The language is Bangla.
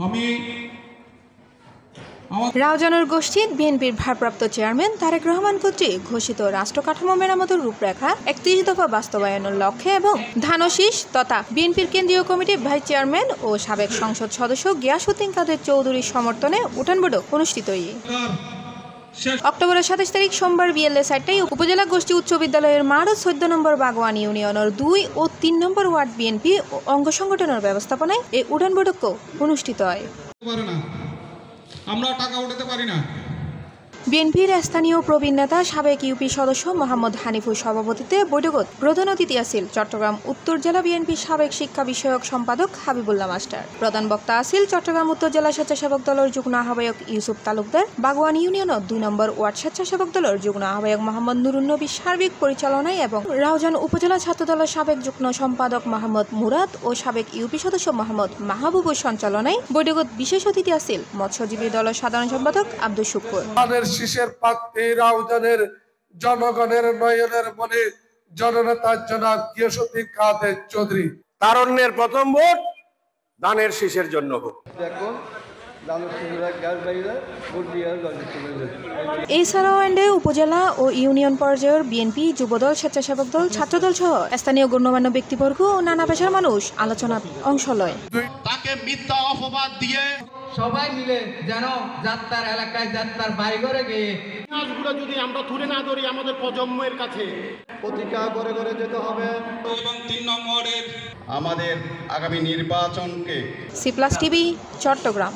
আমি রাউজানুর গোষ্ঠী বিএনপির ভারপ্রাপ্ত চেয়ারম্যান তারেক রহমান কর্তৃক ঘোষিত রাষ্ট্র কাঠামো মেরামতের রূপরেখা 31 দফা বাস্তবায়নের লক্ষ্যে এবং ধানশীষ তথা বিএনপির কেন্দ্রীয় কমিটির ভাইস চেয়ারম্যান ও সাবেক সংসদ সদস্য গিয়াসউদ্দিন কাদের চৌধুরীর সমর্থনে উঠান বৈঠক অনুষ্ঠিত অক্টোবরের 27 তারিখ সোমবার বিএলএ সাইটটাই উপজেলা গোষ্ঠী উচ্চ বিদ্যালয়ের মাঠ 14 নম্বর বাগওয়ান ইউনিয়নের 2 ও 3 নম্বর ওয়ার্ড বিএনপি ও অঙ্গ সংগঠনের ব্যবস্থাপনায় এই উঠান বৈঠক অনুষ্ঠিত হয়। আমরা টাকা উঠাতে পারি না। বিএনপির স্থানীয় প্রবীণ নেতা সাবেক ইউপি সদস্য মোহাম্মদ হানিফুর সভাপতিত্বে বৈঠকত প্রধান অতিথি আছিল চট্টগ্রাম উত্তর জেলা বিএনপির সাবেক শিক্ষা বিষয়ক সম্পাদক হাবিবুল্লাহ মাস্টার। প্রধান বক্তা আছিল চট্টগ্রাম উত্তর জেলা স্বেচ্ছাসেবক দলের যুগ্ম আহ্বায়ক ইউসুফ তালুকদার। বাগওয়ান ইউনিয়নের 2 নম্বর ওয়ার্ড স্বেচ্ছাসেবক দলের যুগ্ম আহ্বায়ক মোহাম্মদ নুরুন নবী সার্বিক পরিচালনায় এবং রাউজান উপজেলা ছাত্র দলের সাবেক যুগ্ম সম্পাদক মোহাম্মদ মুরাদ ও সাবেক ইউপি সদস্য মোহাম্মদ মাহবুবুর সঞ্চালনায় বৈঠকত বিশেষ অতিথি আছিল মৎস্যজীবী দলের সাধারণ সম্পাদক আব্দুল শুকুর। শীষের প্রার্থী রাউজানের জনগণের নয়নের মনে জননেতা জনাব গিয়াসউদ্দিন কাদের চৌধুরী। তারুণ্যের প্রথম ভোট ধানের শীষের জন্য হোক। এছাড়াও উপজেলা ও ইউনিয়ন পর্যায়ের বিএনপি যুবদল স্বেচ্ছাসেবক দল ছাত্রদল সহ স্থানীয় গণ্যমান্য ব্যক্তিবর্গ ও নানা পেশার মানুষ আলোচনা অংশ লয়। তাকে মিথ্যা অপবাদ দিয়ে সবাই মিলে যেন যাত্রার এলাকায় যাত্রার বাইরে গিয়ে কাজগুলো যদি আমরা তুলে না ধরি আমাদের প্রজন্মের কাছে প্রতিজ্ঞা করে করে যেতে হবে এবং 3 নম্বরের আমাদের আগামী নির্বাচনকে সি+ টিভি চট্টগ্রাম।